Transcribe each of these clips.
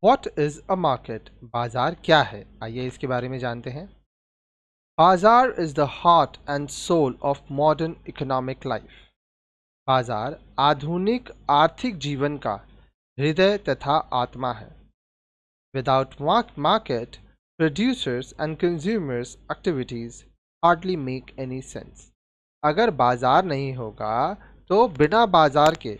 What is a market? बाजार क्या है? आइए इसके बारे में जानते हैं। बाजार is the heart and soul of modern economic life. बाजार आधुनिक आर्थिक जीवन का हृदय तथा आत्मा है। Without market, producers and consumers activities hardly make any sense. अगर बाजार नहीं होगा तो बिना बाजार के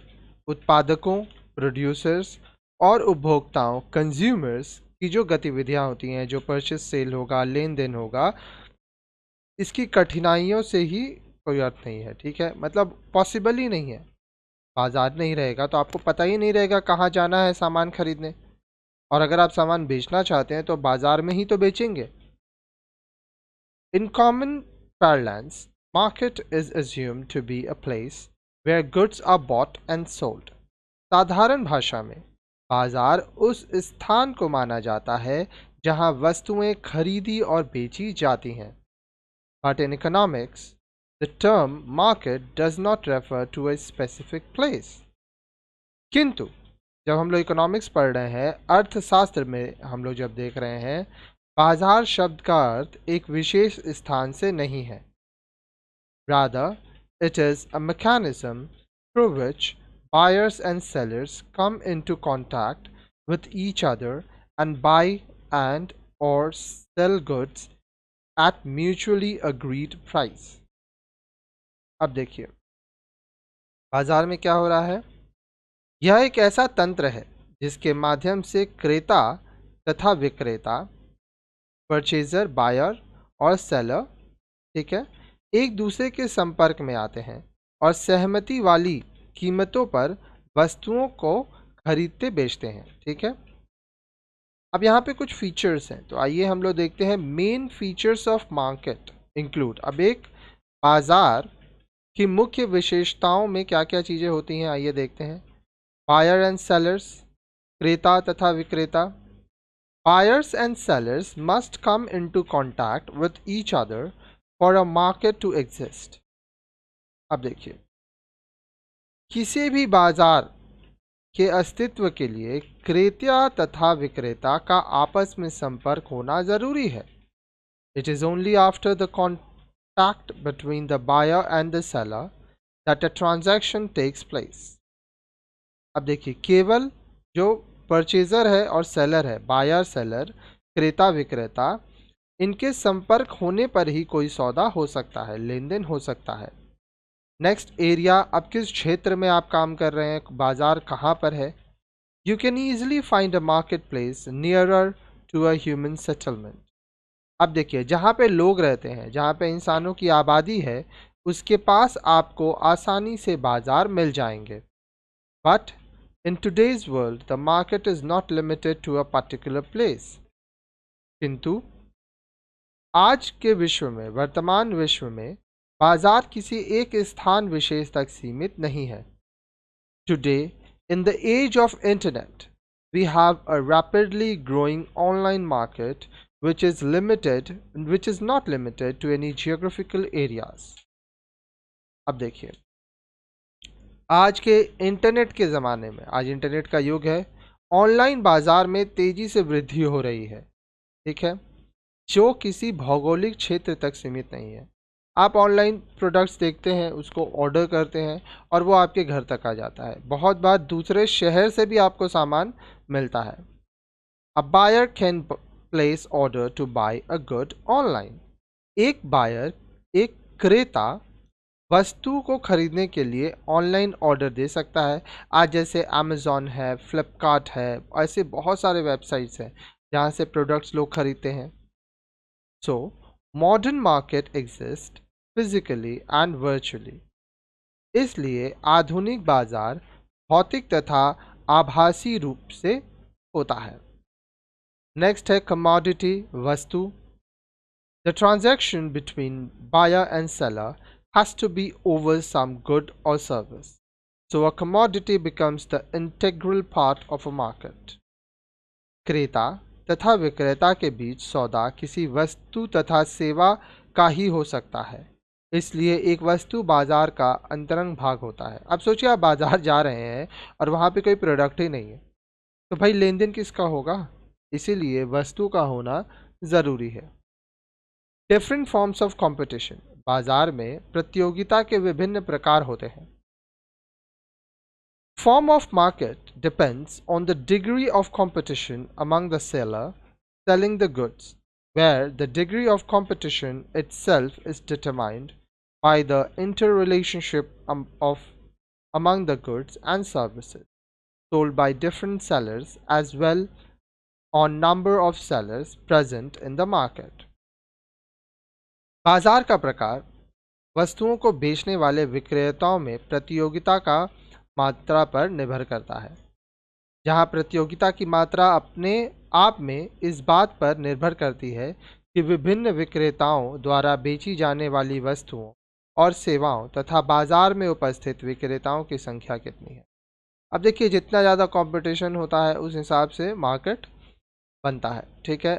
उत्पादकों, प्रोड्यूसर्स और उपभोक्ताओं, कंज्यूमर्स की जो गतिविधियां होती हैं, जो परचेस सेल होगा, लेन देन होगा, इसकी कठिनाइयों से ही कोई अर्थ नहीं है। ठीक है, मतलब पॉसिबल ही नहीं है। बाजार नहीं रहेगा तो आपको पता ही नहीं रहेगा कहाँ जाना है सामान खरीदने, और अगर आप सामान बेचना चाहते हैं तो बाजार में ही तो बेचेंगे। In common parlance, market is assumed to be a place where goods are bought and sold. साधारण भाषा में बाजार उस स्थान को माना जाता है जहां वस्तुएं खरीदी और बेची जाती हैं। But in economics, the term market does not refer to a specific place. किंतु जब हम लोग इकोनॉमिक्स पढ़ रहे हैं, अर्थशास्त्र में हम लोग जब देख रहे हैं, बाजार शब्द का अर्थ एक विशेष स्थान से नहीं है। Rather, it is a mechanism through which buyers and sellers come into contact with each other and buy and or sell goods at mutually agreed price. अब देखिए बाजार में क्या हो रहा है। यह एक ऐसा तंत्र है जिसके माध्यम से क्रेता तथा विक्रेता, परचेजर, बायर और सेलर, ठीक है, एक दूसरे के संपर्क में आते हैं और सहमति वाली कीमतों पर वस्तुओं को खरीदते बेचते हैं। ठीक है, अब यहाँ पे कुछ फीचर्स हैं, तो आइए हम लोग देखते हैं। Main features of market include, अब एक बाजार की मुख्य विशेषताओं में क्या क्या चीज़ें होती हैं, आइए देखते हैं। बायर एंड सेलर्स, क्रेता तथा विक्रेता। Buyers and sellers must come into contact with each other for a market to exist. अब देखिए, किसी भी बाजार के अस्तित्व के लिए क्रेता तथा विक्रेता का आपस में संपर्क होना जरूरी है। It is only after the contact between the buyer and the seller that a transaction takes place. अब देखिए, केवल जो परचेजर है और सेलर है, बायर सेलर, क्रेता विक्रेता, इनके संपर्क होने पर ही कोई सौदा हो सकता है, लेन देन हो सकता है। नेक्स्ट, एरिया, अब किस क्षेत्र में आप काम कर रहे हैं, बाजार कहाँ पर है। You can easily find a market place nearer to a human settlement. अब देखिए, जहाँ पे लोग रहते हैं, जहाँ पे इंसानों की आबादी है, उसके पास आपको आसानी से बाजार मिल जाएंगे। But in today's world, the market is not limited to a particular place. किंतु आज के विश्व में, वर्तमान विश्व में, बाजार किसी एक स्थान विशेष तक सीमित नहीं है। Today, in the age of internet, we have a rapidly growing online market which is not limited to any geographical areas. अब देखिए, आज के इंटरनेट के ज़माने में, आज इंटरनेट का युग है, ऑनलाइन बाज़ार में तेज़ी से वृद्धि हो रही है। ठीक है, जो किसी भौगोलिक क्षेत्र तक सीमित नहीं है। आप ऑनलाइन प्रोडक्ट्स देखते हैं, उसको ऑर्डर करते हैं और वो आपके घर तक आ जाता है। बहुत बार दूसरे शहर से भी आपको सामान मिलता है। A buyer can place order to buy a good online. एक बायर, एक क्रेता वस्तु को खरीदने के लिए ऑनलाइन ऑर्डर दे सकता है। आज जैसे अमेज़ॉन है, फ्लिपकार्ट है, ऐसे बहुत सारे वेबसाइट्स हैं जहाँ से प्रोडक्ट्स लोग खरीदते हैं। So modern market exist physically and virtually. इसलिए आधुनिक बाजार भौतिक तथा आभासी रूप से होता है। नेक्स्ट है कमोडिटी, वस्तु। The transaction between buyer and seller has to be over some good or service. So a commodity becomes the integral part of a market. क्रेता तथा विक्रेता के बीच सौदा किसी वस्तु तथा सेवा का ही हो सकता है, इसलिए एक वस्तु बाजार का अंतरंग भाग होता है। अब सोचिए, आप बाजार जा रहे हैं और वहाँ पे कोई प्रोडक्ट ही नहीं है, तो भाई लेन देन किसका होगा, इसीलिए वस्तु का होना ज़रूरी है। डिफरेंट फॉर्म्स ऑफ कंपटीशन, बाजार में प्रतियोगिता के विभिन्न प्रकार होते हैं। Form of market depends on the degree of competition among the seller selling the goods, where the degree of competition itself is determined by the interrelationship of among the goods and services sold by different sellers as well on number of sellers present in the market. बाजार का प्रकार वस्तुओं को बेचने वाले विक्रेताओं में प्रतियोगिता का मात्रा पर निर्भर करता है, जहां प्रतियोगिता की मात्रा अपने आप में इस बात पर निर्भर करती है कि विभिन्न विक्रेताओं द्वारा बेची जाने वाली वस्तुओं और सेवाओं तथा बाजार में उपस्थित विक्रेताओं की संख्या कितनी है। अब देखिए जितना ज़्यादा कंपटीशन होता है उस हिसाब से मार्केट बनता है, ठीक है।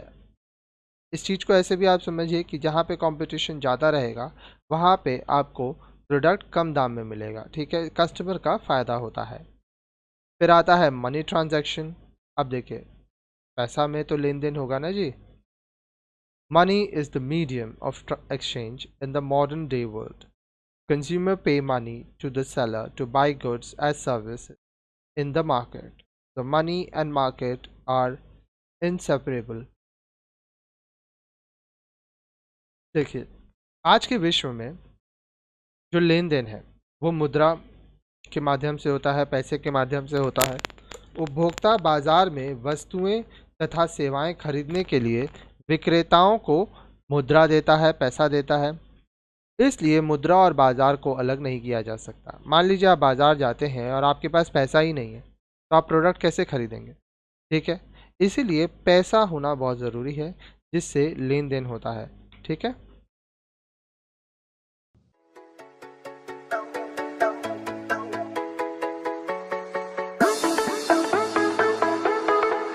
इस चीज़ को ऐसे भी आप समझिए कि जहाँ पे कंपटीशन ज़्यादा रहेगा वहाँ पे आपको प्रोडक्ट कम दाम में मिलेगा, ठीक है, कस्टमर का फ़ायदा होता है। फिर आता है मनी ट्रांजैक्शन। अब देखिए पैसा में तो लेन देन होगा ना जी। Money is the medium of exchange in the modern day world. Consumer pay money to the seller to buy goods as service in the market. The money and market are inseparable. देखिए आज के विश्व में जो लेन then है वो मुद्रा के माध्यम से होता है, पैसे के माध्यम से होता है। उपभोक्ता बाजार में वस्तुएं तथा सेवाएं खरीदने के लिए विक्रेताओं को मुद्रा देता है, पैसा देता है। इसलिए मुद्रा और बाजार को अलग नहीं किया जा सकता। मान लीजिए आप बाजार जाते हैं और आपके पास पैसा ही नहीं है तो आप प्रोडक्ट कैसे खरीदेंगे, ठीक है। इसीलिए पैसा होना बहुत ज़रूरी है जिससे लेन देन होता है, ठीक है।